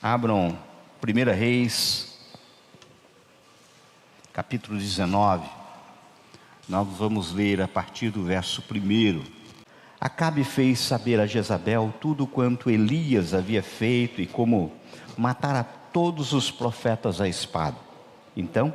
Abram 1 Reis, capítulo 19. Nós vamos ler a partir do verso 1. Acabe fez saber a Jezabel tudo quanto Elias havia feito e como matara todos os profetas à espada. Então,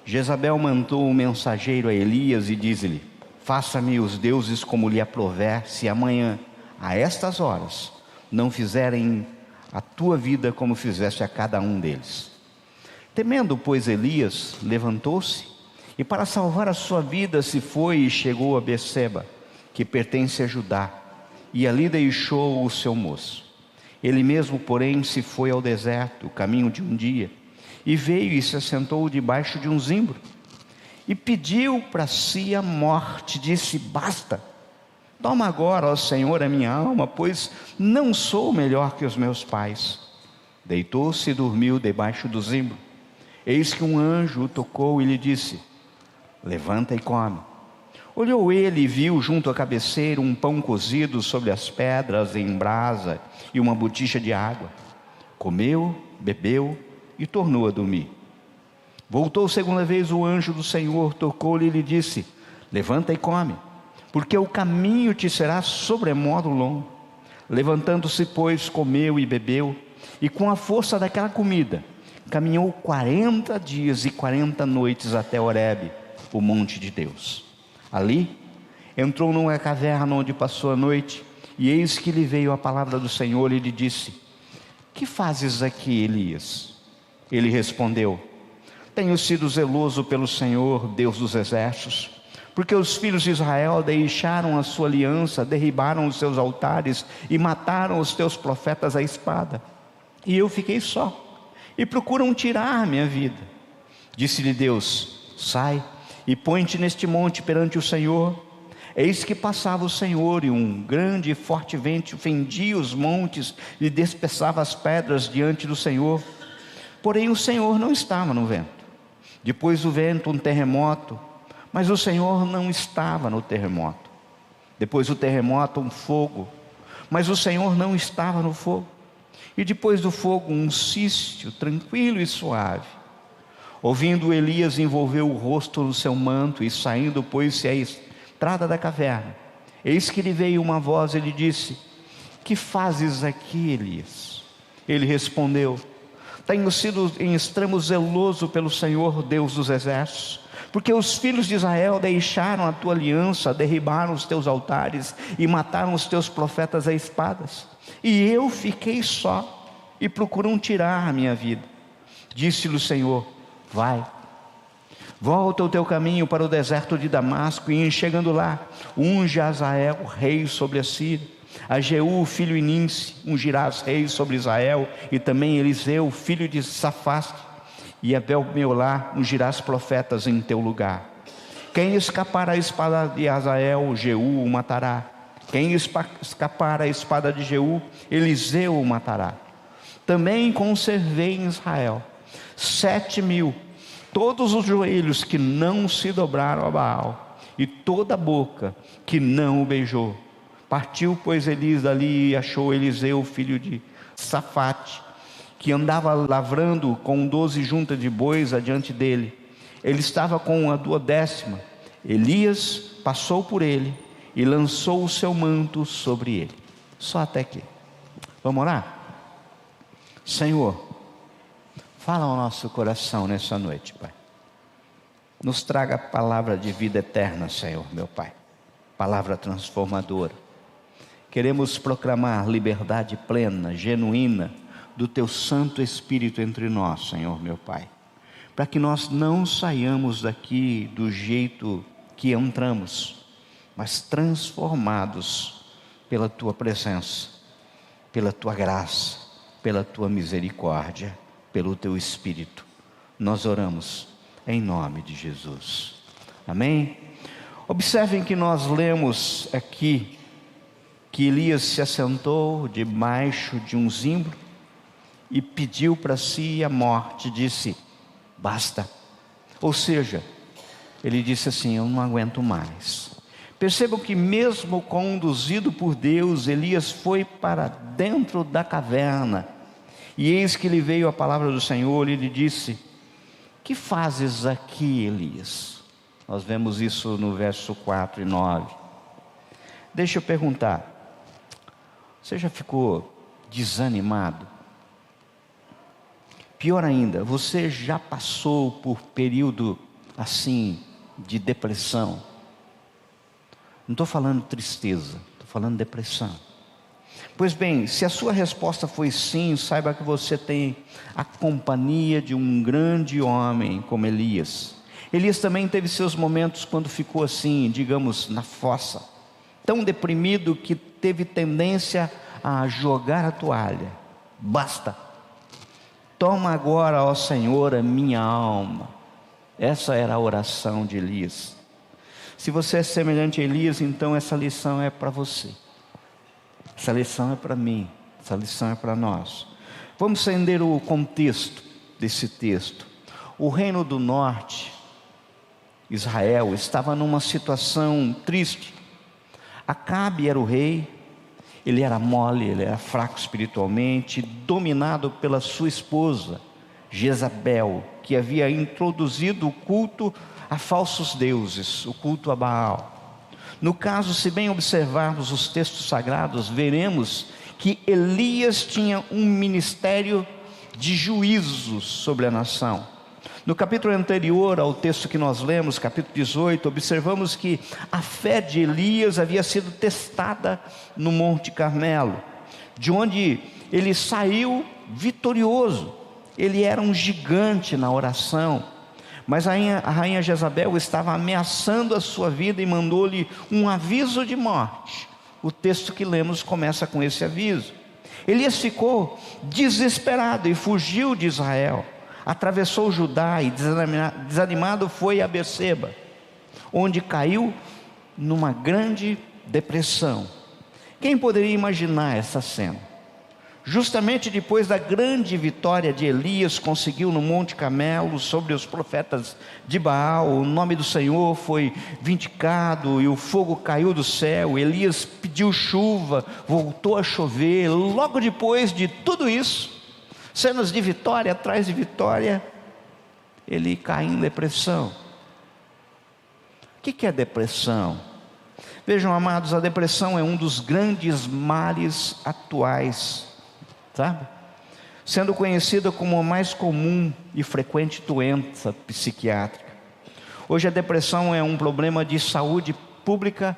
Jezabel mandou um mensageiro a Elias e disse-lhe: faça-me os deuses como lhe aprouver, se amanhã, a estas horas, não fizerem a tua vida como fizeste a cada um deles. Temendo, pois, Elias levantou-se e para salvar a sua vida se foi e chegou a Berseba, que pertence a Judá, e ali deixou o seu moço. Ele mesmo, porém, se foi ao deserto, o caminho de um dia, e veio e se assentou debaixo de um zimbro, e pediu para si a morte. Disse: basta, toma agora, ó Senhor, a minha alma, pois não sou melhor que os meus pais. Deitou-se e dormiu debaixo do zimbro. Eis que um anjo o tocou e lhe disse: levanta e come. Olhou ele e viu junto à cabeceira um pão cozido sobre as pedras em brasa e uma botija de água. Comeu, bebeu e tornou a dormir. Voltou segunda vez o anjo do Senhor, tocou-lhe e lhe disse: levanta e come, porque o caminho te será sobremodo longo. Levantando-se, pois, comeu e bebeu, e com a força daquela comida caminhou 40 dias e 40 noites até Horebe, o monte de Deus. Ali entrou numa caverna onde passou a noite, e eis que lhe veio a palavra do Senhor e lhe disse: que fazes aqui, Elias? Ele respondeu: tenho sido zeloso pelo Senhor, Deus dos exércitos, porque os filhos de Israel deixaram a sua aliança, derribaram os seus altares e mataram os teus profetas à espada. E eu fiquei só, e procuram tirar minha vida. Disse-lhe Deus: sai e põe-te neste monte perante o Senhor. Eis que passava o Senhor, e um grande e forte vento fendia os montes e despeçava as pedras diante do Senhor. Porém o Senhor não estava no vento. Depois do vento um terremoto, mas o Senhor não estava no terremoto. Depois do terremoto um fogo, mas o Senhor não estava no fogo. E depois do fogo um cisto tranquilo e suave. Ouvindo, Elias envolveu o rosto no seu manto e saindo pôs-se à entrada da caverna. Eis que lhe veio uma voz e lhe disse: que fazes aqui, Elias? Ele respondeu: tenho sido em extremo zeloso pelo Senhor, Deus dos exércitos, porque os filhos de Israel deixaram a tua aliança, derribaram os teus altares e mataram os teus profetas a espadas. E eu fiquei só, e procuram tirar a minha vida. Disse-lhe o Senhor: vai, volta o teu caminho para o deserto de Damasco, e em chegando lá, unge a Azael, rei sobre a Síria. A Jeú, filho de Nimsi, ungirás rei sobre Israel, e também Eliseu, filho de Safaste, e Abel-meolá, ungirás profetas em teu lugar. Quem escapar à espada de Azael, Jeú o matará. Quem escapar à espada de Jeú, Eliseu o matará. Também conservei em Israel 7.000, todos os joelhos que não se dobraram a Baal, e toda a boca que não o beijou. Partiu, pois, Elias dali e achou Eliseu, filho de Safate, que andava lavrando com 12 juntas de bois adiante dele. Ele estava com a 12ª. Elias passou por ele e lançou o seu manto sobre ele. Só até aqui. Vamos orar? Senhor, fala ao nosso coração nessa noite, Pai. Nos traga a palavra de vida eterna, Senhor, meu Pai. Palavra transformadora. Queremos proclamar liberdade plena, genuína, do Teu Santo Espírito entre nós, Senhor, meu Pai. Para que nós não saiamos daqui do jeito que entramos, mas transformados pela Tua presença, pela Tua graça, pela Tua misericórdia, pelo Teu Espírito. Nós oramos em nome de Jesus. Amém? Observem que nós lemos aqui que Elias se assentou debaixo de um zimbro e pediu para si a morte. Disse: basta. Ou seja, ele disse assim: eu não aguento mais. Percebam que mesmo conduzido por Deus, Elias foi para dentro da caverna E eis que lhe veio a palavra do Senhor e lhe disse: que fazes aqui, Elias? Nós vemos isso no verso 4 e 9. Deixa eu perguntar, você já ficou desanimado? Pior ainda, você já passou por período assim de depressão? Não estou falando tristeza, estou falando depressão. Pois bem, se a sua resposta foi sim, saiba que você tem a companhia de um grande homem como Elias. Elias também teve seus momentos quando ficou assim, digamos, na fossa, tão deprimido que teve tendência a jogar a toalha. Basta, toma agora, ó Senhor, a minha alma. Essa era a oração de Elias. Se você é semelhante a Elias, então essa lição é para você. Essa lição é para mim, essa lição é para nós. Vamos entender o contexto desse texto. O reino do norte, Israel, estava numa situação triste. Acabe era o rei, ele era mole, ele era fraco espiritualmente, dominado pela sua esposa, Jezabel, que havia introduzido o culto a falsos deuses, o culto a Baal. No caso, se bem observarmos os textos sagrados, veremos que Elias tinha um ministério de juízo sobre a nação. No capítulo anterior ao texto que nós lemos, capítulo 18, observamos que a fé de Elias havia sido testada no Monte Carmelo, de onde ele saiu vitorioso. Ele era um gigante na oração, mas a rainha Jezabel estava ameaçando a sua vida e mandou-lhe um aviso de morte. O texto que lemos começa com esse aviso. Elias ficou desesperado e fugiu de Israel. Atravessou Judá e desanimado foi a Berseba, onde caiu numa grande depressão. Quem poderia imaginar essa cena? Justamente depois da grande vitória de Elias, conseguiu no Monte Carmelo sobre os profetas de Baal, o nome do Senhor foi vindicado e o fogo caiu do céu. Elias pediu chuva, voltou a chover. Logo depois de tudo isso, cenas de vitória atrás de vitória, ele cai em depressão. O que é depressão? Vejam, amados, a depressão é um dos grandes males atuais, sabe? Sendo conhecida como a mais comum e frequente doença psiquiátrica. Hoje a depressão é um problema de saúde pública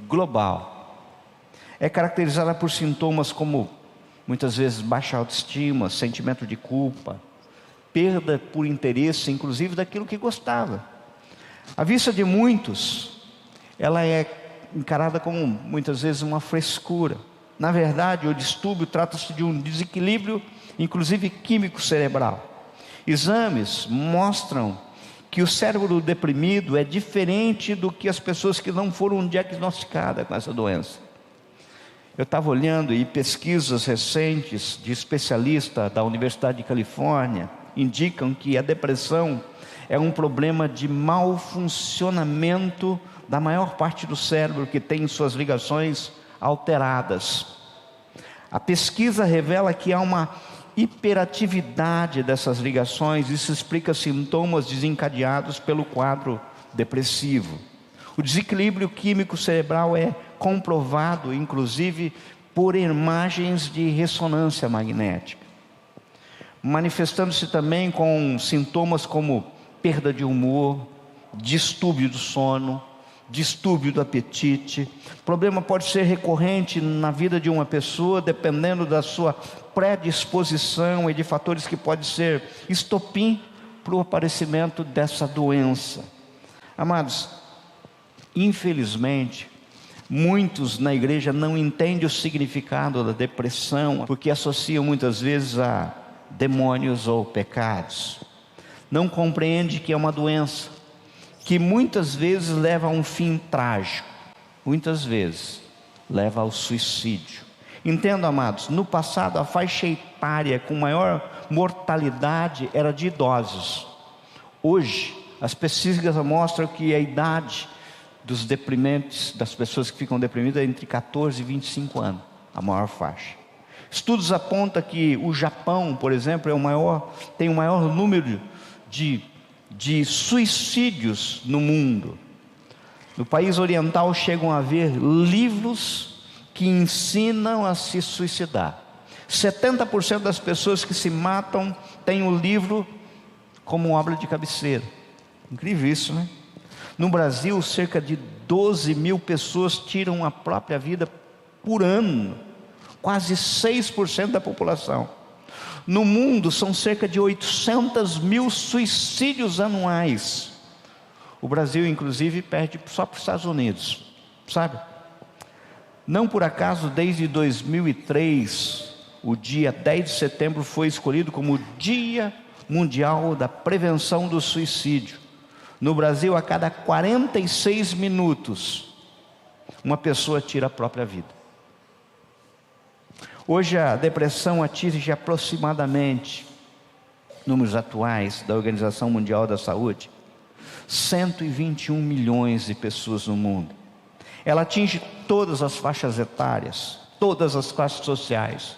global. É caracterizada por sintomas como, muitas vezes, baixa autoestima, sentimento de culpa, perda por interesse, inclusive daquilo que gostava. À vista de muitos, ela é encarada como, muitas vezes, uma frescura. Na verdade, o distúrbio trata-se de um desequilíbrio, inclusive químico cerebral. Exames mostram que o cérebro deprimido é diferente do que as pessoas que não foram diagnosticadas com essa doença. Eu estava olhando e pesquisas recentes de especialistas da Universidade de Califórnia indicam que a depressão é um problema de mau funcionamento da maior parte do cérebro, que tem suas ligações alteradas. A pesquisa revela que há uma hiperatividade dessas ligações. Isso explica sintomas desencadeados pelo quadro depressivo. O desequilíbrio químico cerebral é comprovado, inclusive, por imagens de ressonância magnética, manifestando-se também com sintomas como perda de humor, distúrbio do sono, distúrbio do apetite. O problema pode ser recorrente na vida de uma pessoa, dependendo da sua predisposição e de fatores que podem ser estopim para o aparecimento dessa doença. Amados, infelizmente, muitos na igreja não entendem o significado da depressão, porque associam muitas vezes a demônios ou pecados. Não compreende que é uma doença que muitas vezes leva a um fim trágico, muitas vezes leva ao suicídio. Entendo, amados, no passado a faixa etária com maior mortalidade era de idosos. Hoje as pesquisas mostram que a idade dos deprimentes, das pessoas que ficam deprimidas, é entre 14 e 25 anos, a maior faixa. Estudos apontam que o Japão, por exemplo, tem o maior número de suicídios no mundo. No país oriental chegam a haver livros que ensinam a se suicidar. 70% das pessoas que se matam têm o livro como obra de cabeceira. Incrível isso, né? No Brasil, cerca de 12 mil pessoas tiram a própria vida por ano. Quase 6% da população. No mundo, são cerca de 800 mil suicídios anuais. O Brasil, inclusive, perde só para os Estados Unidos, sabe? Não por acaso, desde 2003, o dia 10 de setembro foi escolhido como o Dia Mundial da Prevenção do Suicídio. No Brasil, a cada 46 minutos, uma pessoa tira a própria vida. Hoje a depressão atinge aproximadamente, números atuais da Organização Mundial da Saúde, 121 milhões de pessoas no mundo. Ela atinge todas as faixas etárias, todas as classes sociais,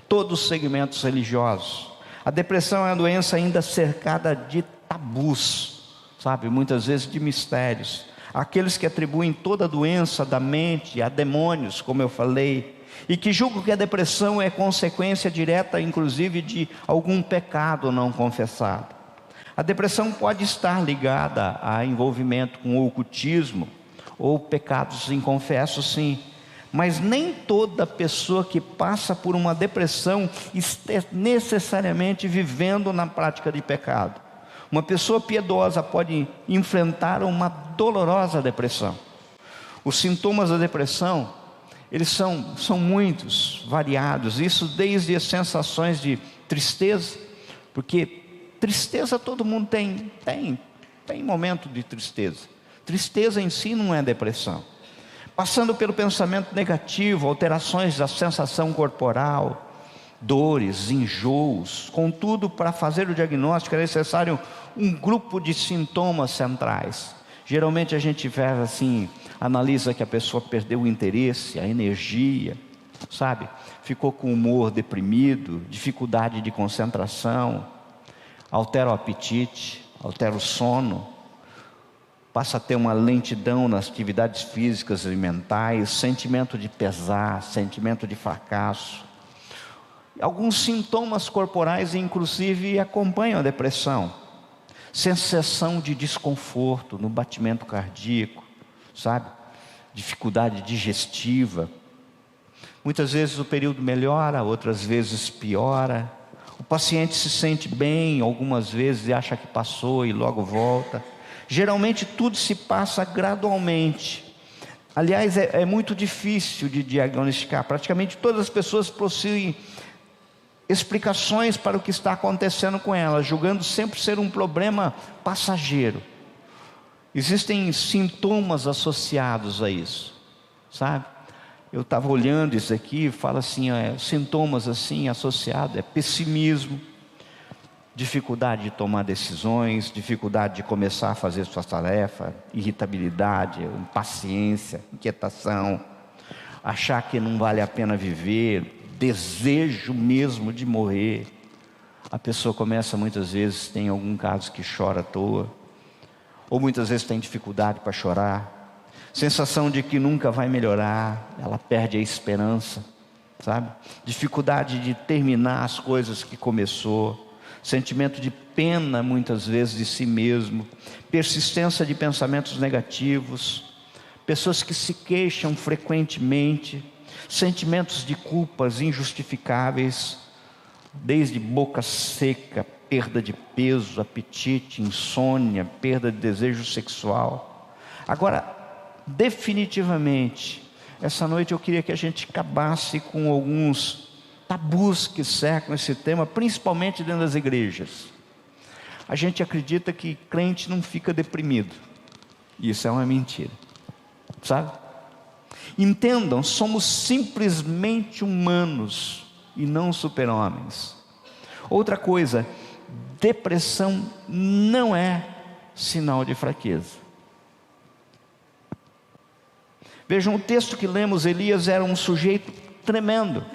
todos os segmentos religiosos. A depressão é uma doença ainda cercada de tabus, sabe, muitas vezes de mistérios. Aqueles que atribuem toda a doença da mente a demônios, como eu falei, e que julgam que a depressão é consequência direta, inclusive, de algum pecado não confessado. A depressão pode estar ligada a envolvimento com o ocultismo ou pecados inconfessos, sim. Mas nem toda pessoa que passa por uma depressão está necessariamente vivendo na prática de pecado. Uma pessoa piedosa pode enfrentar uma dolorosa depressão. Os sintomas da depressão, eles são muitos, variados. Isso desde as sensações de tristeza, porque tristeza todo mundo tem momento de tristeza. Tristeza em si não é depressão. Passando pelo pensamento negativo, alterações da sensação corporal, dores, enjoos. Contudo, para fazer o diagnóstico é necessário um grupo de sintomas centrais. Geralmente a gente vê assim, analisa que a pessoa perdeu o interesse, a energia, sabe? Ficou com o humor deprimido, dificuldade de concentração, altera o apetite, altera o sono, passa a ter uma lentidão nas atividades físicas e mentais, sentimento de pesar, sentimento de fracasso. Alguns sintomas corporais, inclusive, acompanham a depressão. Sensação de desconforto no batimento cardíaco, sabe? Dificuldade digestiva. Muitas vezes o período melhora, outras vezes piora. O paciente se sente bem, algumas vezes acha que passou e logo volta. Geralmente tudo se passa gradualmente. Aliás, é muito difícil de diagnosticar. Praticamente todas as pessoas possuem explicações para o que está acontecendo com elas, julgando sempre ser um problema passageiro. Existem sintomas associados a isso, sabe? Eu estava olhando isso aqui, fala assim, sintomas assim associados, pessimismo, dificuldade de tomar decisões, dificuldade de começar a fazer suas tarefas, irritabilidade, impaciência, inquietação, achar que não vale a pena viver, desejo mesmo de morrer. A pessoa começa muitas vezes, tem algum caso que chora à toa, ou muitas vezes tem dificuldade para chorar, sensação de que nunca vai melhorar, ela perde a esperança, sabe? Dificuldade de terminar as coisas que começou, sentimento de pena muitas vezes de si mesmo, persistência de pensamentos negativos, pessoas que se queixam frequentemente, sentimentos de culpas injustificáveis, desde boca seca, perda de peso, apetite, insônia, perda de desejo sexual. Agora, definitivamente, essa noite eu queria que a gente acabasse com alguns tabus que cercam esse tema, principalmente dentro das igrejas. A gente acredita que crente não fica deprimido. Isso é uma mentira, sabe? Entendam, somos simplesmente humanos e não super-homens. Outra coisa, depressão não é sinal de fraqueza. Vejam o texto que lemos, Elias era um sujeito tremendo.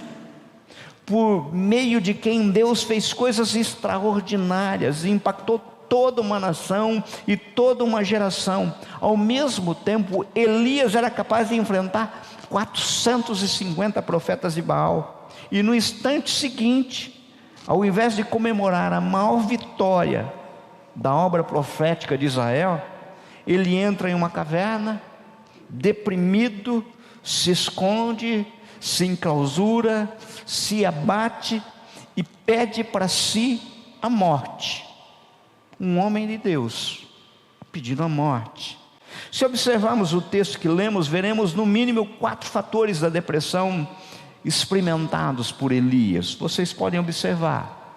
por meio de quem Deus fez coisas extraordinárias, e impactou toda uma nação e toda uma geração. Ao mesmo tempo, Elias era capaz de enfrentar 450 profetas de Baal, e no instante seguinte, ao invés de comemorar a maior vitória da obra profética de Israel, ele entra em uma caverna, deprimido, se esconde, se enclausura, se abate e pede para si a morte. Um homem de Deus pedindo a morte. Se observarmos o texto que lemos, veremos no mínimo 4 fatores da depressão experimentados por Elias. Vocês podem observar.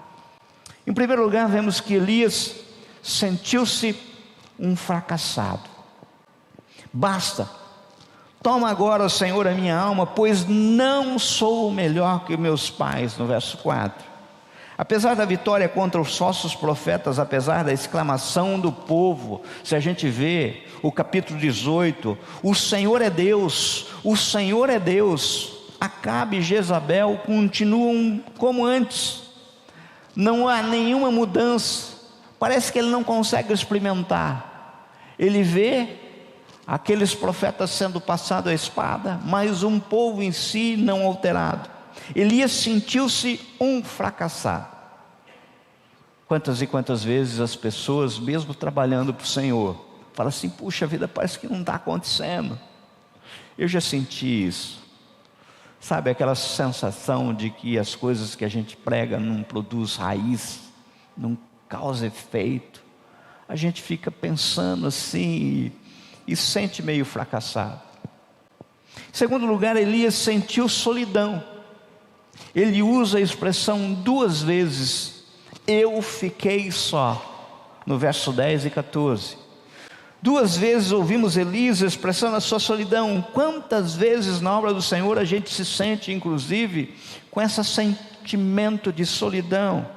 Em primeiro lugar, vemos que Elias sentiu-se um fracassado. Basta, toma agora, Senhor, a minha alma, pois não sou melhor que meus pais, no verso 4. Apesar da vitória contra os falsos profetas, apesar da exclamação do povo, se a gente vê o capítulo 18, o Senhor é Deus, o Senhor é Deus, Acabe e Jezabel continuam como antes, não há nenhuma mudança, parece que ele não consegue experimentar. Ele vê aqueles profetas sendo passados a espada, mas um povo em si não alterado. Elias sentiu-se um fracassado. Quantas e quantas vezes as pessoas, mesmo trabalhando para o Senhor, falam assim: puxa, a vida parece que não está acontecendo. Eu já senti isso. Sabe, aquela sensação de que as coisas que a gente prega não produz raiz, não causa efeito. A gente fica pensando assim e sente meio fracassado. Em segundo lugar, Elias sentiu solidão. Ele usa a expressão 2 vezes: eu fiquei só, no verso 10 e 14. 2 vezes ouvimos Elias expressando a sua solidão. Quantas vezes na obra do Senhor a gente se sente, inclusive, com esse sentimento de solidão?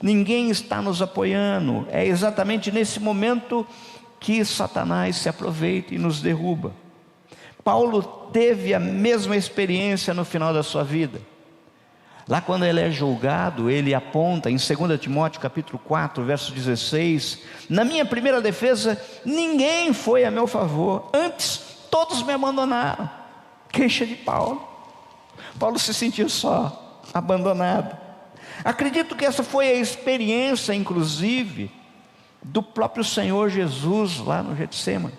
Ninguém está nos apoiando. É exatamente nesse momento que Satanás se aproveita e nos derruba. Paulo teve a mesma experiência no final da sua vida. Lá quando ele é julgado, ele aponta em 2 Timóteo capítulo 4, verso 16: na minha primeira defesa, ninguém foi a meu favor, antes todos me abandonaram. Queixa de Paulo. Paulo se sentiu só, abandonado. Acredito que essa foi a experiência, inclusive, do próprio Senhor Jesus lá no Getsêmani.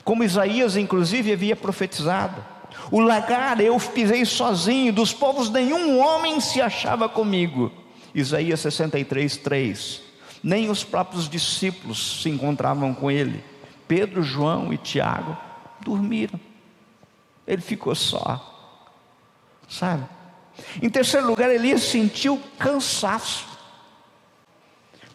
Como Isaías, inclusive, havia profetizado: o lagar eu pisei sozinho, dos povos nenhum homem se achava comigo. Isaías 63, 3. Nem os próprios discípulos se encontravam com ele. Pedro, João e Tiago dormiram. Ele ficou só, sabe? Em terceiro lugar, Elias sentiu cansaço.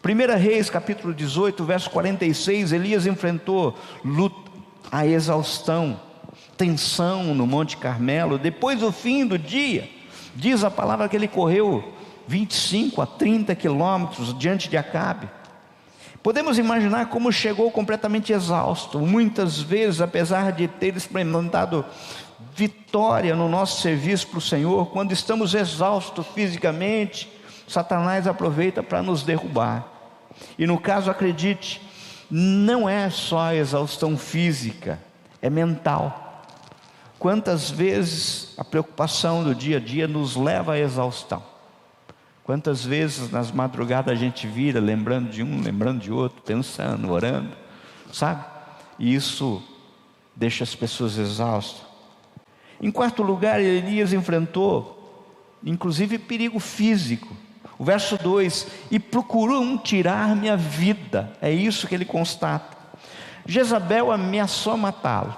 1 Reis capítulo 18, verso 46, Elias enfrentou luta, a exaustão, tensão no Monte Carmelo. Depois do fim do dia, diz a palavra que ele correu 25 a 30 quilômetros diante de Acabe. Podemos imaginar como chegou completamente exausto. Muitas vezes, apesar de ter experimentado vitória no nosso serviço para o Senhor, quando estamos exaustos fisicamente, Satanás aproveita para nos derrubar. E no caso, acredite, não é só a exaustão física, é mental. Quantas vezes a preocupação do dia a dia nos leva à exaustão? Quantas vezes nas madrugadas a gente vira lembrando de um, lembrando de outro, pensando, orando, sabe? E isso deixa as pessoas exaustas. Em quarto lugar, Elias enfrentou, inclusive, perigo físico. O verso 2: e procurou tirar minha vida. É isso que ele constata. Jezabel ameaçou matá-lo.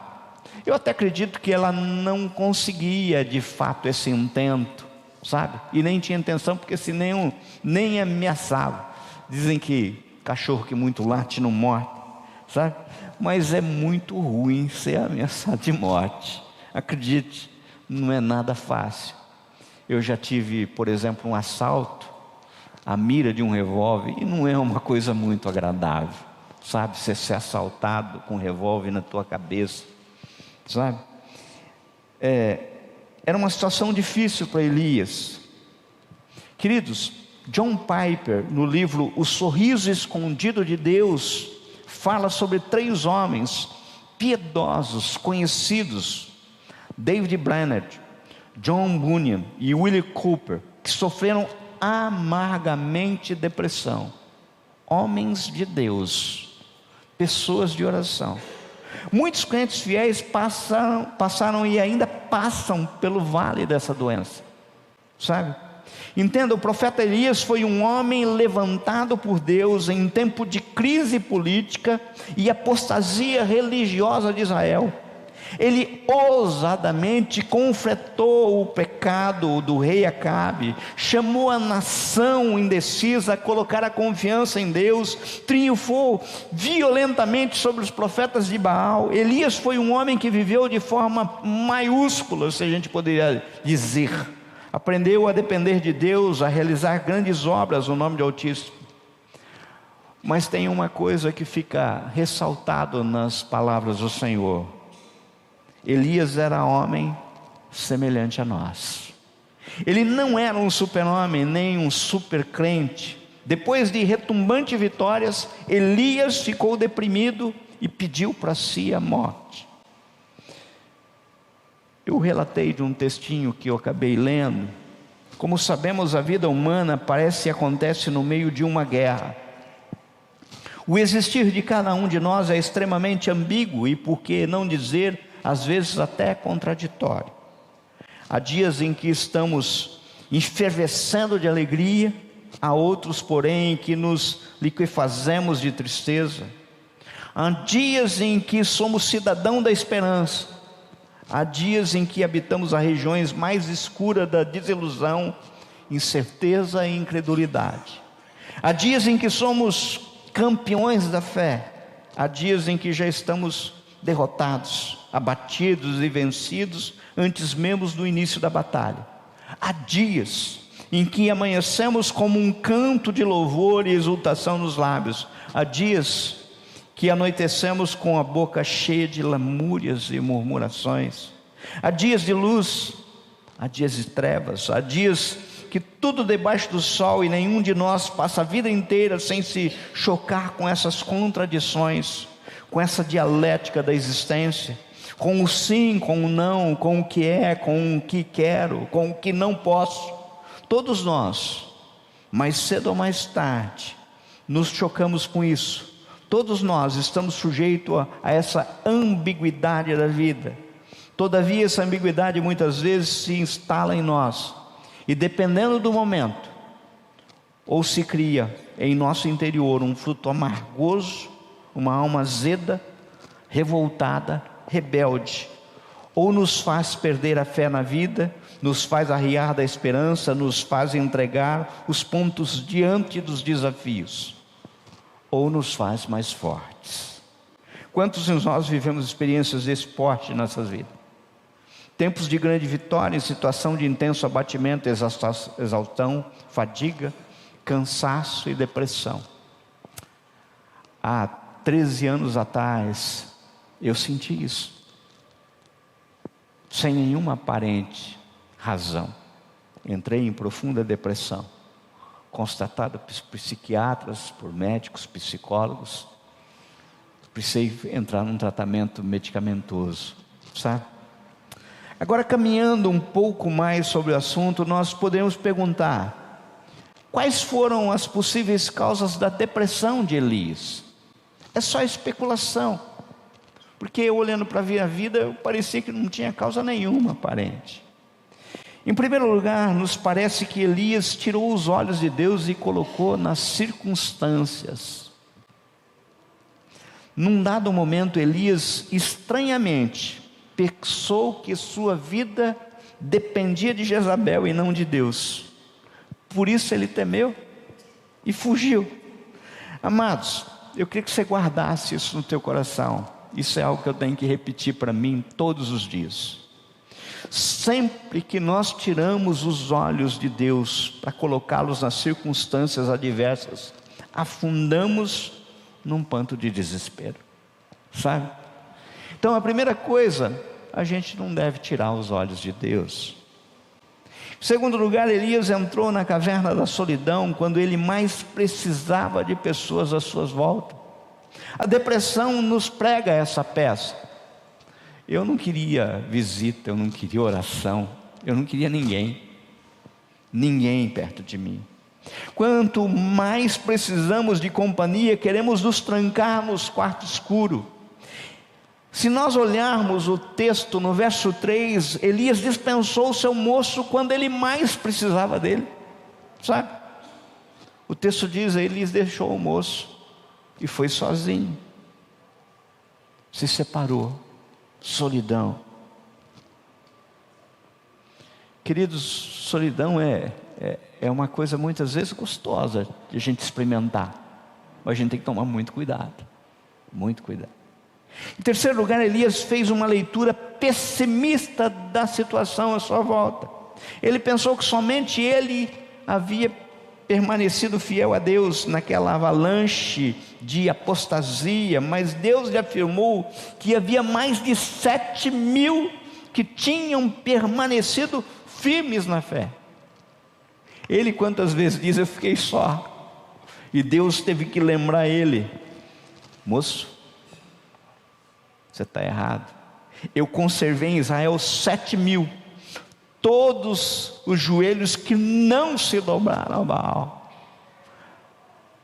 Eu até acredito que ela não conseguia de fato esse intento, sabe? E nem tinha intenção, porque se nem ameaçava. Dizem que cachorro que muito late não morre, sabe? Mas é muito ruim ser ameaçado de morte. Acredite, não é nada fácil. Eu já tive, por exemplo, um assalto, a mira de um revólver, e não é uma coisa muito agradável, sabe? Você ser assaltado com um revólver na tua cabeça, sabe? Era uma situação difícil para Elias. Queridos, John Piper, no livro O Sorriso Escondido de Deus, fala sobre 3 homens piedosos, conhecidos, David Brainerd, John Bunyan e Willie Cooper, que sofreram amargamente depressão. Homens de Deus, pessoas de oração. Muitos crentes fiéis passaram e ainda passam pelo vale dessa doença, sabe? Entenda, o profeta Elias foi um homem levantado por Deus em tempo de crise política e apostasia religiosa de Israel. Ele ousadamente confrontou o pecado do rei Acabe, chamou a nação indecisa a colocar a confiança em Deus, triunfou violentamente sobre os profetas de Baal. Elias foi um homem que viveu de forma maiúscula, se a gente poderia dizer. Aprendeu a depender de Deus, a realizar grandes obras no nome do Altíssimo. Mas tem uma coisa que fica ressaltado nas palavras do Senhor: Elias era homem semelhante a nós. Ele não era um super-homem, nem um super-crente. Depois de retumbantes vitórias, Elias ficou deprimido e pediu para si a morte. Eu relatei de um textinho que eu acabei lendo. Como sabemos, a vida humana parece e acontece no meio de uma guerra. O existir de cada um de nós é extremamente ambíguo e, por que não dizer, às vezes até contraditório. Há dias em que estamos efervescendo de alegria, há outros, porém, em que nos liquefazemos de tristeza. Há dias em que somos cidadão da esperança, há dias em que habitamos as regiões mais escuras da desilusão, incerteza e incredulidade. Há dias em que somos campeões da fé, há dias em que já estamos derrotados, abatidos e vencidos antes mesmo do início da batalha. Há dias em que amanhecemos como um canto de louvor e exultação nos lábios. Há dias que anoitecemos com a boca cheia de lamúrias e murmurações. Há dias de luz, há dias de trevas, há dias que tudo debaixo do sol e nenhum de nós passa a vida inteira sem se chocar com essas contradições, com essa dialética da existência, com o sim, com o não, com o que é, com o que quero, com o que não posso. Todos nós, mais cedo ou mais tarde, nos chocamos com isso. Todos nós estamos sujeitos a essa ambiguidade da vida. Todavia, essa ambiguidade muitas vezes se instala em nós, e dependendo do momento, ou se cria em nosso interior um fruto amargoso, uma alma azeda, revoltada, rebelde, ou nos faz perder a fé na vida, nos faz arriar da esperança, nos faz entregar os pontos diante dos desafios, ou nos faz mais fortes. Quantos de nós vivemos experiências desse porte em nossas vidas? Tempos de grande vitória em situação de intenso abatimento, exaustão, fadiga, cansaço e depressão. Há 13 anos atrás, eu senti isso, sem nenhuma aparente razão. Entrei em profunda depressão, constatada por psiquiatras, por médicos, psicólogos. Precisei entrar num tratamento medicamentoso, sabe? Agora, caminhando um pouco mais sobre o assunto, nós podemos perguntar: quais foram as possíveis causas da depressão de Elias? É só especulação, porque eu olhando para a vida, parecia que não tinha causa nenhuma aparente. Em primeiro lugar, nos parece que Elias tirou os olhos de Deus e colocou nas circunstâncias. Num dado momento, Elias estranhamente pensou que sua vida dependia de Jezabel e não de Deus. Por isso ele temeu e fugiu. Amados, eu queria que você guardasse isso no teu coração. Isso é algo que eu tenho que repetir para mim todos os dias. Sempre que nós tiramos os olhos de Deus para colocá-los nas circunstâncias adversas, afundamos num panto de desespero, sabe? Então a primeira coisa, a gente não deve tirar os olhos de Deus. Em segundo lugar, Elias entrou na caverna da solidão quando ele mais precisava de pessoas à sua volta. A depressão nos prega essa peça. Eu não queria visita, eu não queria oração, eu não queria ninguém perto de mim. Quanto mais precisamos de companhia, queremos nos trancar nos quartos escuros. Se nós olharmos o texto no verso 3, Elias dispensou o seu moço quando ele mais precisava dele, sabe? O texto diz: Elias deixou o moço e foi sozinho, se separou, solidão. Queridos, solidão é uma coisa muitas vezes gostosa de a gente experimentar, mas a gente tem que tomar muito cuidado, muito cuidado. Em terceiro lugar, Elias fez uma leitura pessimista da situação à sua volta. Ele pensou que somente ele havia permanecido fiel a Deus naquela avalanche de apostasia, mas Deus lhe afirmou que havia mais de 7.000 que tinham permanecido firmes na fé. Ele quantas vezes diz: eu fiquei só, e Deus teve que lembrar ele: moço, você está errado. Eu conservei em Israel 7.000, todos os joelhos que não se dobraram ao Baal.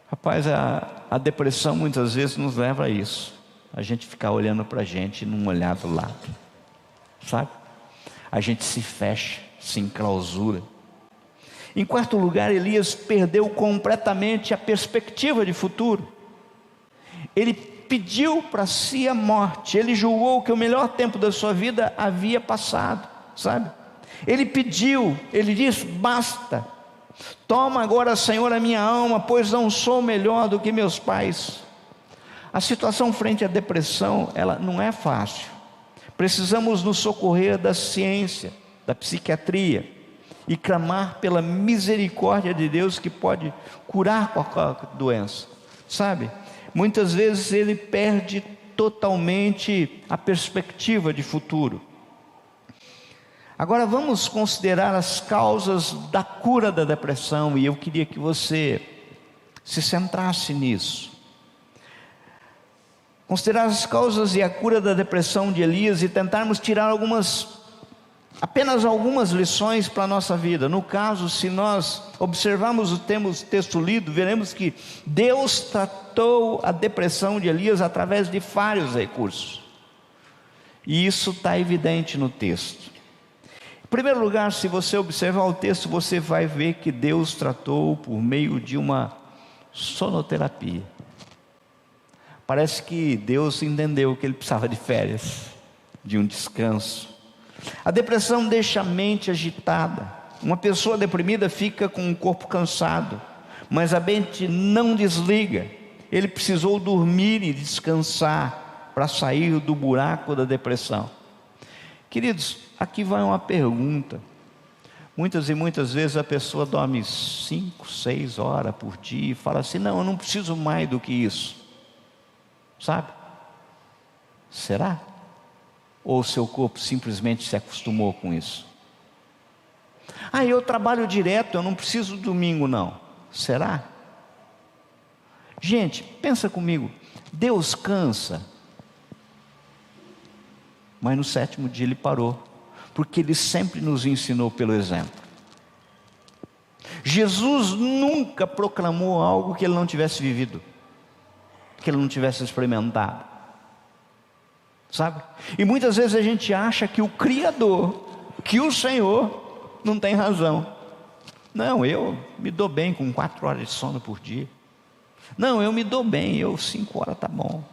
Rapaz, a depressão muitas vezes nos leva a isso, a gente ficar olhando para a gente e não olhar do lado, sabe? A gente se fecha, se enclausura. Em quarto lugar, Elias perdeu completamente a perspectiva de futuro. Ele pediu para si a morte, ele julgou que o melhor tempo da sua vida havia passado, sabe? Ele pediu, ele disse: basta, toma agora, Senhor, a minha alma, pois não sou melhor do que meus pais. A situação frente à depressão, ela não é fácil. Precisamos nos socorrer da ciência, da psiquiatria, e clamar pela misericórdia de Deus, que pode curar qualquer doença, sabe? Muitas vezes ele perde totalmente a perspectiva de futuro. Agora vamos considerar as causas da cura da depressão, e eu queria que você se centrasse nisso. Considerar as causas e a cura da depressão de Elias e tentarmos tirar apenas algumas lições para a nossa vida. No caso, se nós observarmos o texto lido, veremos que Deus tratou a depressão de Elias através de vários recursos, e isso está evidente no texto. Em primeiro lugar, se você observar o texto, você vai ver que Deus tratou por meio de uma sonoterapia. Parece que Deus entendeu que ele precisava de férias, de um descanso. A depressão deixa a mente agitada. Uma pessoa deprimida fica com o corpo cansado, mas a mente não desliga. Ele precisou dormir e descansar para sair do buraco da depressão. Queridos, aqui vai uma pergunta. Muitas e muitas vezes a pessoa dorme 5, 6 horas por dia e fala assim: não, eu não preciso mais do que isso, sabe? Será? Ou o seu corpo simplesmente se acostumou com isso? Eu trabalho direto, eu não preciso do domingo não. Será? Gente, pensa comigo. Deus cansa, mas no 7º dia ele parou, porque ele sempre nos ensinou pelo exemplo. Jesus nunca proclamou algo que ele não tivesse vivido, que ele não tivesse experimentado, sabe? E muitas vezes a gente acha que o Criador, que o Senhor não tem razão. Não, eu me dou bem com 4 horas de sono por dia. Não, eu me dou bem, 5 horas está bom.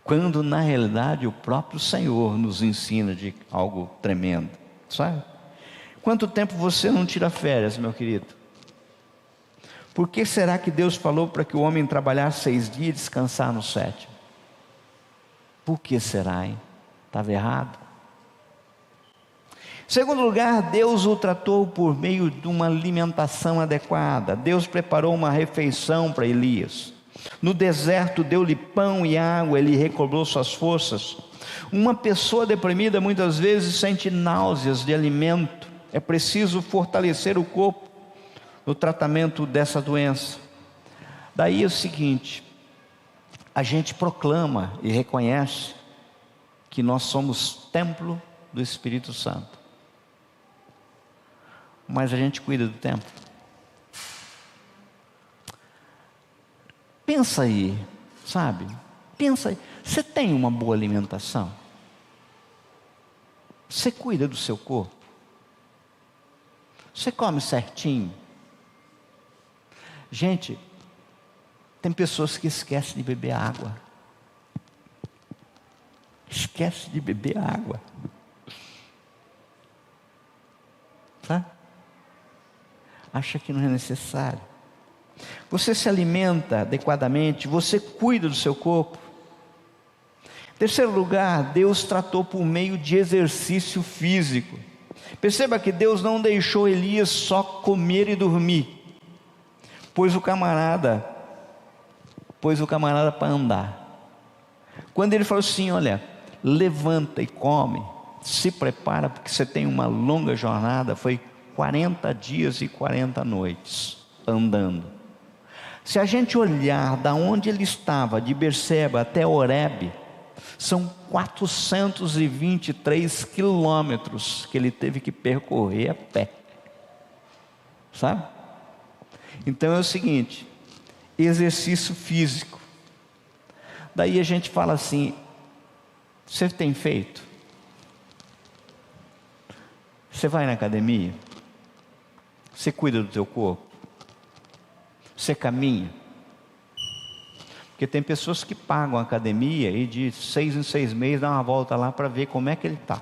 Quando na realidade o próprio Senhor nos ensina de algo tremendo, sabe? Quanto tempo você não tira férias, meu querido? Por que será que Deus falou para que o homem trabalhasse 6 dias e descansar no 7º? Por que será, hein? Estava errado? Em segundo lugar, Deus o tratou por meio de uma alimentação adequada. Deus preparou uma refeição para Elias. No deserto deu-lhe pão e água, ele recobrou suas forças. Uma pessoa deprimida muitas vezes sente náuseas de alimento, É preciso fortalecer o corpo no tratamento dessa doença. Daí é o seguinte: a gente proclama e reconhece que nós somos templo do Espírito Santo, mas a gente cuida do templo? Pensa aí, sabe? Pensa aí. Você tem uma boa alimentação? Você cuida do seu corpo? Você come certinho? Gente, tem pessoas que esquecem de beber água. Esquece de beber água. Sabe? Acha que não é necessário. Você se alimenta adequadamente, você cuida do seu corpo. Em terceiro lugar, Deus tratou por meio de exercício físico. Perceba que Deus não deixou Elias só comer e dormir, pôs o camarada para andar. Quando ele falou assim: olha, levanta e come, se prepara, porque você tem uma longa jornada. Foi 40 dias e 40 noites andando. Se a gente olhar da onde ele estava, de Berseba até Horebe, são 423 quilômetros que ele teve que percorrer a pé, sabe? Então é o seguinte: exercício físico. Daí a gente fala assim: você tem feito? Você vai na academia? Você cuida do teu corpo? Você caminha? Porque tem pessoas que pagam a academia e de 6 em 6 meses dá uma volta lá para ver como é que ele está.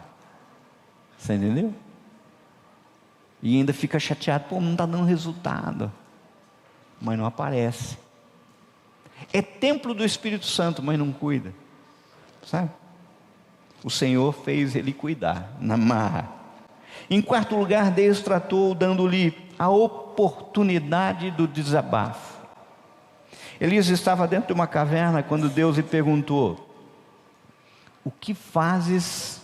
Você entendeu? E ainda fica chateado: pô, não está dando resultado. Mas não aparece. É templo do Espírito Santo, mas não cuida, sabe? O Senhor fez ele cuidar na marra. Em quarto lugar, Deus tratou dando-lhe a oportunidade do desabafo. Elias estava dentro de uma caverna quando Deus lhe perguntou: o que fazes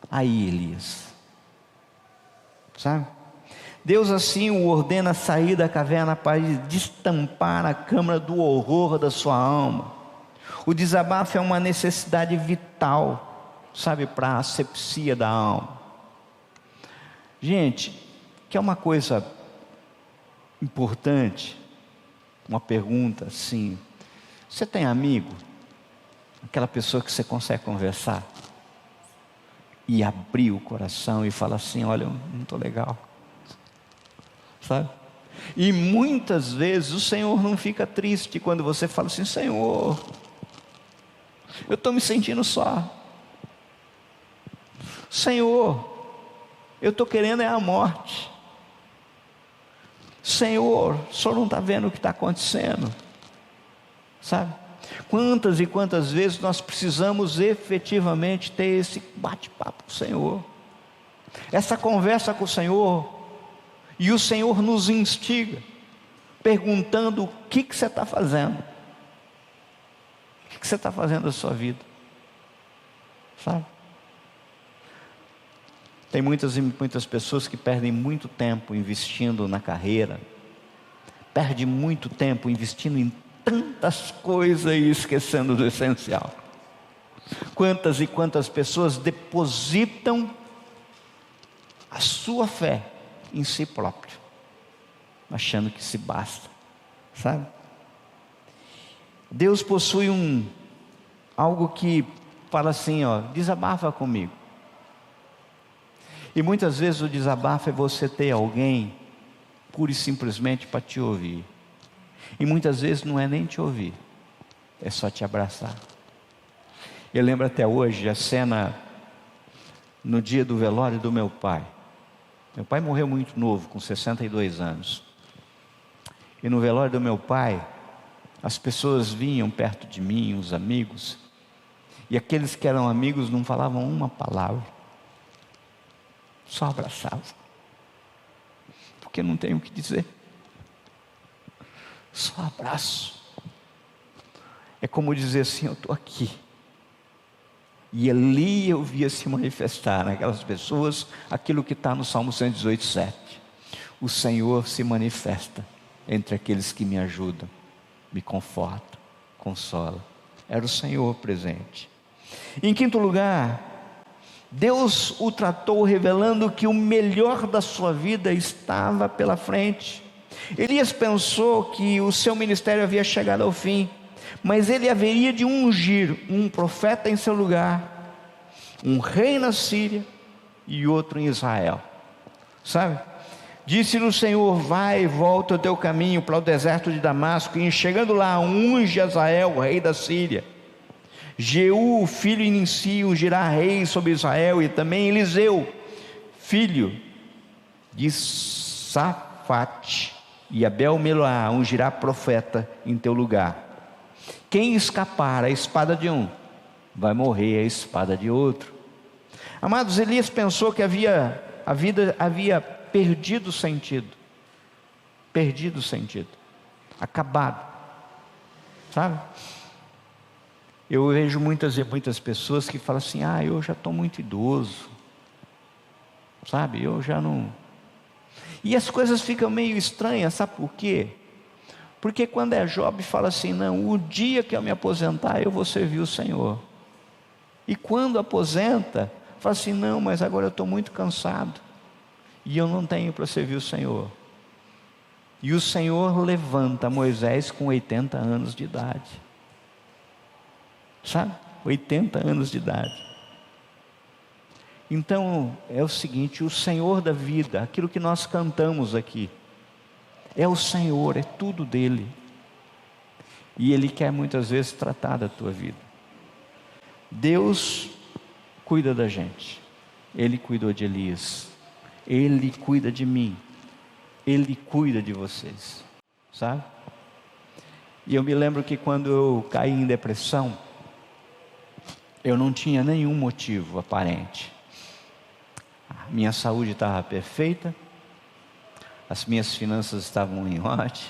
aí, Elias? Sabe? Deus assim o ordena sair da caverna para destampar a câmara do horror da sua alma. O desabafo é uma necessidade vital, sabe, para a asepsia da alma. Gente, quer uma coisa importante? Uma pergunta assim: você tem amigo? Aquela pessoa que você consegue conversar e abrir o coração e falar assim: olha, eu não estou legal, sabe? E muitas vezes o Senhor não fica triste quando você fala assim: Senhor, eu estou me sentindo só. Senhor, eu estou querendo é a morte. Senhor, o Senhor não está vendo o que está acontecendo, sabe? Quantas e quantas vezes nós precisamos efetivamente ter esse bate-papo com o Senhor, essa conversa com o Senhor, e o Senhor nos instiga, perguntando: o que você está fazendo? O que você está fazendo da sua vida? Sabe? Tem muitas e muitas pessoas que perdem muito tempo investindo na carreira, perdem muito tempo investindo em tantas coisas e esquecendo do essencial. Quantas e quantas pessoas depositam a sua fé em si próprio, achando que se basta, sabe? Deus possui algo que fala assim: ó, desabafa comigo. E muitas vezes o desabafo é você ter alguém pura e simplesmente para te ouvir. E muitas vezes não é nem te ouvir, é só te abraçar. Eu lembro até hoje a cena no dia do velório do meu pai. Meu pai morreu muito novo, com 62 anos. E no velório do meu pai, as pessoas vinham perto de mim, os amigos, e aqueles que eram amigos não falavam uma palavra, só abraçavam, porque não tem o que dizer, só abraço. É como dizer assim: eu estou aqui, E ali eu via se manifestar naquelas pessoas aquilo que está no Salmo 118:7. O Senhor se manifesta entre aqueles que me ajudam, me conforta, consola. Era o Senhor presente. Em quinto lugar, Deus o tratou revelando que o melhor da sua vida estava pela frente. Elias pensou que o seu ministério havia chegado ao fim, mas ele haveria de ungir um profeta em seu lugar, um rei na Síria e outro em Israel. Sabe? Disse-lhe o Senhor: vai e volta o teu caminho para o deserto de Damasco, e chegando lá, unge Azael, rei da Síria. Jeú, filho de Nimsi, ungirá rei sobre Israel, e também Eliseu, filho de Safate, e Abel-Meloá ungirá profeta em teu lugar. Quem escapar à espada de um, vai morrer à espada de outro. Amados, Elias pensou que a vida havia perdido sentido, acabado, sabe? Eu vejo muitas pessoas que falam assim: eu já estou muito idoso, sabe, eu já não... E as coisas ficam meio estranhas, sabe por quê? Porque quando é Job, fala assim: não, o dia que eu me aposentar, eu vou servir o Senhor. E quando aposenta, fala assim: não, mas agora eu estou muito cansado, e eu não tenho para servir o Senhor. E o Senhor levanta Moisés com 80 anos de idade. Sabe? 80 anos de idade. Então, é o seguinte: o Senhor da vida, aquilo que nós cantamos aqui, é o Senhor, é tudo dele. E Ele quer muitas vezes tratar da tua vida. Deus cuida da gente. Ele cuidou de Elias. Ele cuida de mim. Ele cuida de vocês. Sabe? E eu me lembro que quando eu caí em depressão, eu não tinha nenhum motivo aparente. A minha saúde estava perfeita, as minhas finanças estavam em ordem,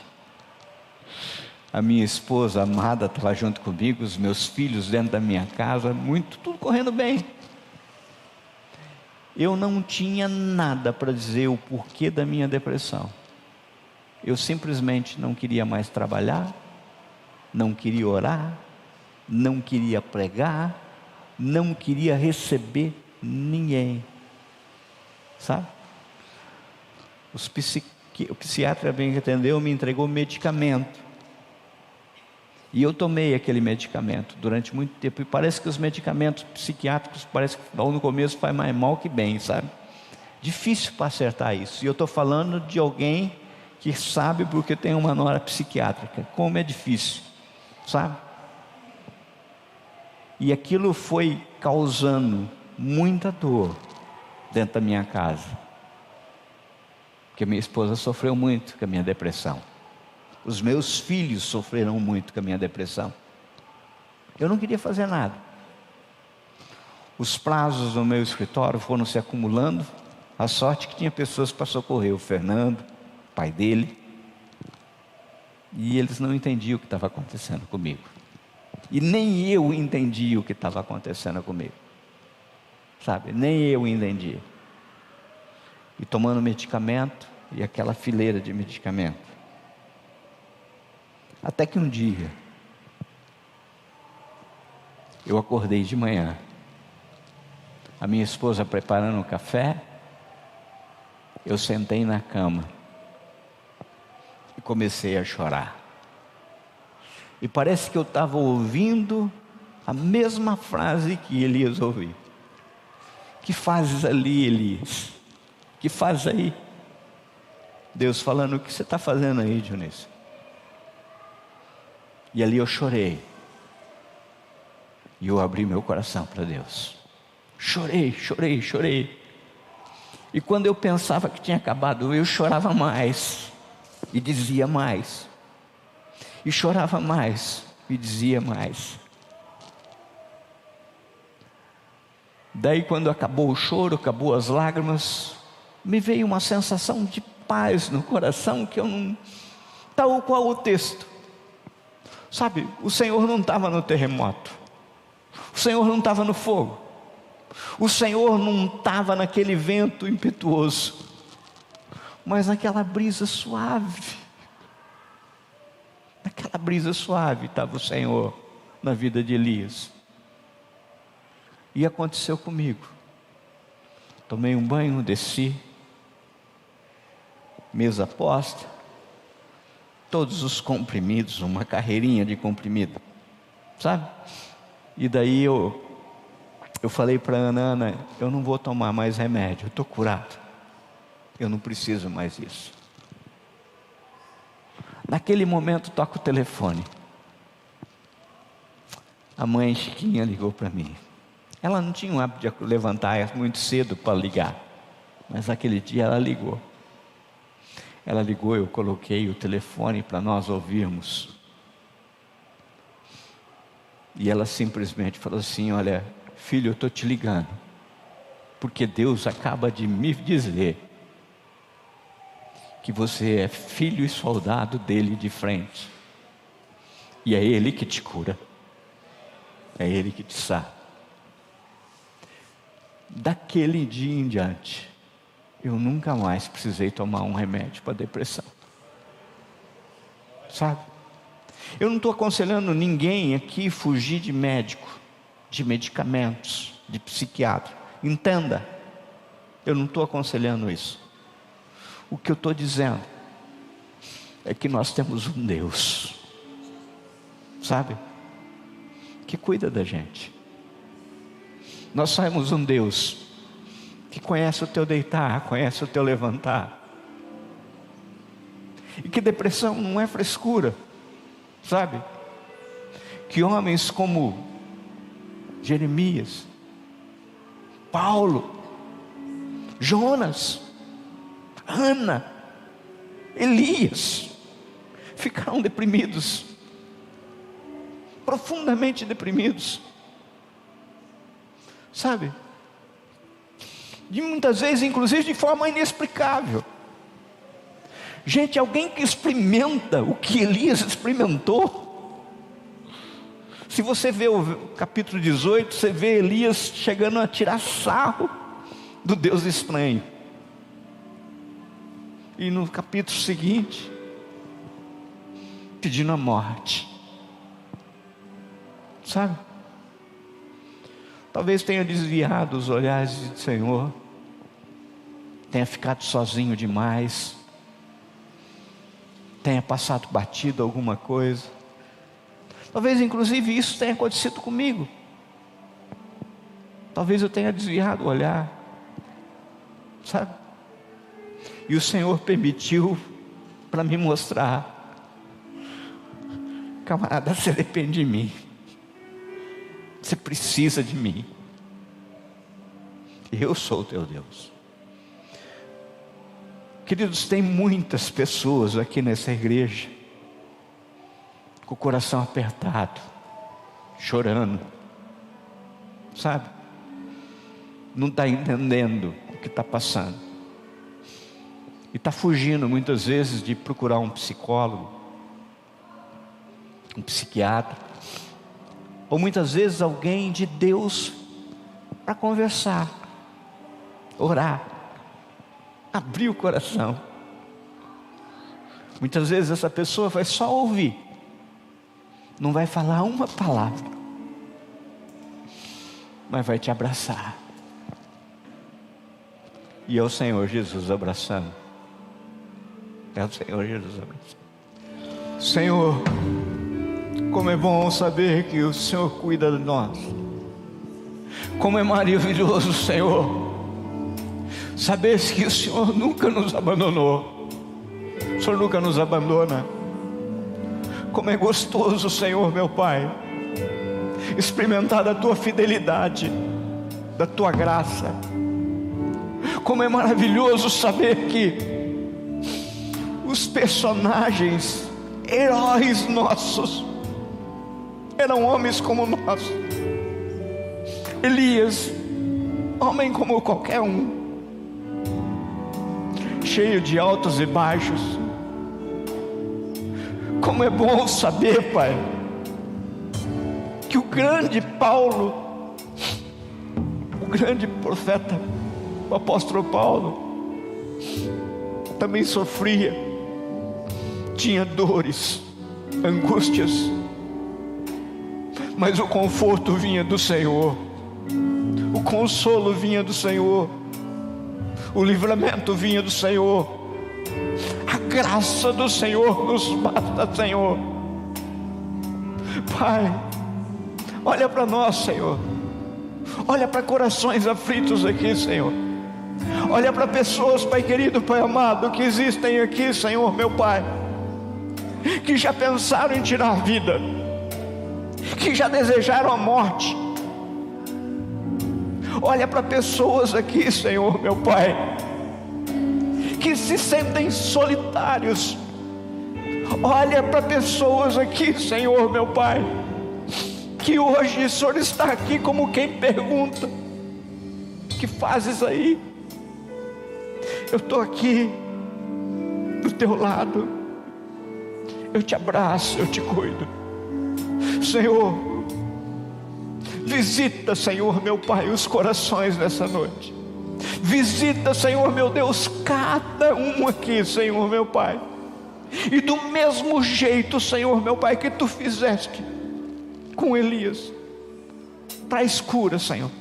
a minha esposa amada estava junto comigo, os meus filhos dentro da minha casa, tudo correndo bem. Eu não tinha nada para dizer o porquê da minha depressão. Eu simplesmente não queria mais trabalhar, não queria orar, não queria pregar, não queria receber ninguém, sabe? O psiquiatra, bem que atendeu, me entregou medicamento, e eu tomei aquele medicamento durante muito tempo, e parece que os medicamentos psiquiátricos, parece que no começo faz mais mal que bem, sabe? Difícil para acertar isso, e eu estou falando de alguém que sabe, porque tem uma nora psiquiátrica, como é difícil, sabe? E aquilo foi causando muita dor dentro da minha casa, porque minha esposa sofreu muito com a minha depressão, os meus filhos sofreram muito com a minha depressão. Eu não queria fazer nada. Os prazos no meu escritório foram se acumulando, a sorte que tinha pessoas para socorrer, o Fernando, pai dele, e eles não entendiam o que estava acontecendo comigo. E nem eu entendia o que estava acontecendo comigo, sabe? Nem eu entendia. E tomando medicamento, e aquela fileira de medicamento. Até que um dia, eu acordei de manhã, a minha esposa preparando o café, eu sentei na cama, e comecei a chorar. E parece que eu estava ouvindo a mesma frase que Elias ouviu. Que fazes ali, Elias? Que fazes aí? Deus falando: o que você está fazendo aí, Dionísio? E ali eu chorei. E eu abri meu coração para Deus. Chorei. E quando eu pensava que tinha acabado, eu chorava mais. E dizia mais. E chorava mais. E dizia mais. Daí, quando acabou o choro, acabou as lágrimas, me veio uma sensação de paz no coração que eu não... Tal qual o texto. Sabe, o Senhor não estava no terremoto. O Senhor não estava no fogo. O Senhor não estava naquele vento impetuoso, mas naquela brisa suave. Naquela brisa suave estava o Senhor na vida de Elias. E aconteceu comigo. Tomei um banho, desci, mesa posta, todos os comprimidos, uma carreirinha de comprimido, sabe? E daí eu falei para a Ana, eu não vou tomar mais remédio, eu estou curado, eu não preciso mais isso. Naquele momento toca o telefone. A mãe Chiquinha ligou para mim. Ela não tinha o hábito de levantar muito cedo para ligar, mas naquele dia ela ligou. Ela ligou, eu coloquei o telefone para nós ouvirmos. E ela simplesmente falou assim: olha, filho, eu estou te ligando, porque Deus acaba de me dizer que você é filho e soldado dele de frente. E é Ele que te cura. É Ele que te sara. Daquele dia em diante, eu nunca mais precisei tomar um remédio para depressão. Sabe? Eu não estou aconselhando ninguém aqui fugir de médico, de medicamentos, de psiquiatra. Entenda, eu não estou aconselhando isso. O que eu estou dizendo é que nós temos um Deus, sabe, que cuida da gente. Nós temos um Deus que conhece o teu deitar, conhece o teu levantar. E que depressão não é frescura, sabe? Que homens como Jeremias, Paulo, Jonas, Ana, Elias, ficaram deprimidos, profundamente deprimidos, sabe? De muitas vezes, inclusive de forma inexplicável. Gente, alguém que experimenta o que Elias experimentou. Se você vê o capítulo 18, você vê Elias chegando a tirar sarro do Deus estranho. E no capítulo seguinte, pedindo a morte. Sabe? Talvez tenha desviado os olhares do Senhor, tenha ficado sozinho demais, tenha passado batido alguma coisa. Talvez inclusive isso tenha acontecido comigo. Talvez eu tenha desviado o olhar, sabe? E o Senhor permitiu para me mostrar: camarada, você depende de mim, você precisa de mim, eu sou o teu Deus. Queridos, tem muitas pessoas aqui nessa igreja com o coração apertado, chorando, sabe? Não está entendendo o que está passando, e está fugindo muitas vezes de procurar um psicólogo, um psiquiatra, ou muitas vezes alguém de Deus para conversar, orar, abrir o coração. Muitas vezes essa pessoa vai só ouvir, não vai falar uma palavra, mas vai te abraçar. E é o Senhor Jesus abraçando. É o Senhor Jesus abraçando. Senhor, como é bom saber que o Senhor cuida de nós. Como é maravilhoso, Senhor, saber que o Senhor nunca nos abandonou. O Senhor nunca nos abandona. Como é gostoso, Senhor, meu Pai, experimentar da Tua fidelidade, da Tua graça. Como é maravilhoso saber que os personagens, heróis nossos, eram homens como nós. Elias, homem como qualquer um, cheio de altos e baixos. Como é bom saber, Pai, que o grande Paulo, o grande profeta, o apóstolo Paulo, também sofria, tinha dores, angústias, mas o conforto vinha do Senhor, o consolo vinha do Senhor, o livramento vinha do Senhor, a graça do Senhor nos basta, Senhor. Pai, olha para nós, Senhor, olha para corações aflitos aqui, Senhor, olha para pessoas, Pai querido, Pai amado, que existem aqui, Senhor, meu Pai, que já pensaram em tirar a vida, que já desejaram a morte. Olha para pessoas aqui, Senhor, meu Pai, que se sentem solitários. Olha para pessoas aqui, Senhor, meu Pai, que hoje o Senhor está aqui como quem pergunta: o que fazes aí? Eu estou aqui do teu lado, eu te abraço, eu te cuido. Senhor, visita, Senhor, meu Pai, os corações nessa noite. Visita, Senhor, meu Deus, cada um aqui, Senhor, meu Pai. E do mesmo jeito, Senhor, meu Pai, que Tu fizeste com Elias, traz cura, Senhor.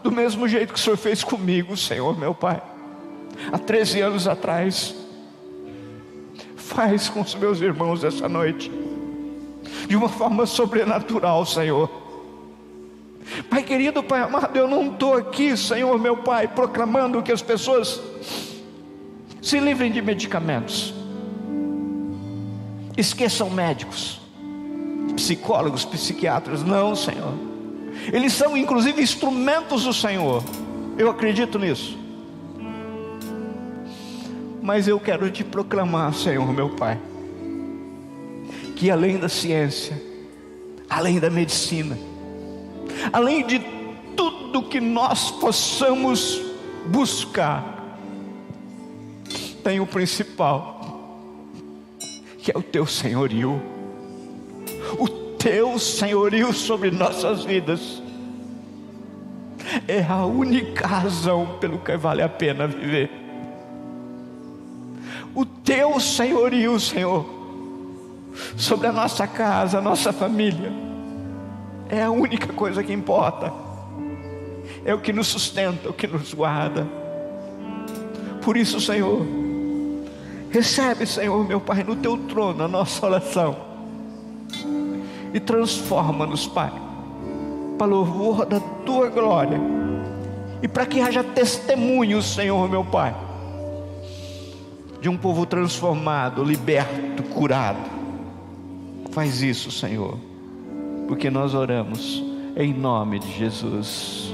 Do mesmo jeito que o Senhor fez comigo, Senhor, meu Pai, há 13 anos atrás. Faz com os meus irmãos essa noite, de uma forma sobrenatural, Senhor. Pai querido, Pai amado, eu não estou aqui, Senhor, meu Pai, proclamando que as pessoas se livrem de medicamentos, esqueçam médicos, psicólogos, psiquiatras. Não, Senhor, eles são inclusive instrumentos do Senhor, eu acredito nisso. Mas eu quero te proclamar, Senhor, meu Pai, que além da ciência, além da medicina, além de tudo que nós possamos buscar, tem o principal, que é o Teu senhorio. O Teu senhorio sobre nossas vidas é a única razão pelo que vale a pena viver. O Teu senhorio, Senhor, sobre a nossa casa, a nossa família, é a única coisa que importa, é o que nos sustenta, o que nos guarda. Por isso, Senhor, recebe, Senhor, meu Pai, no Teu trono a nossa oração, e transforma-nos, Pai, para louvor da Tua glória, e para que haja testemunhos, Senhor, meu Pai, de um povo transformado, liberto, curado. Faz isso, Senhor, porque nós oramos em nome de Jesus.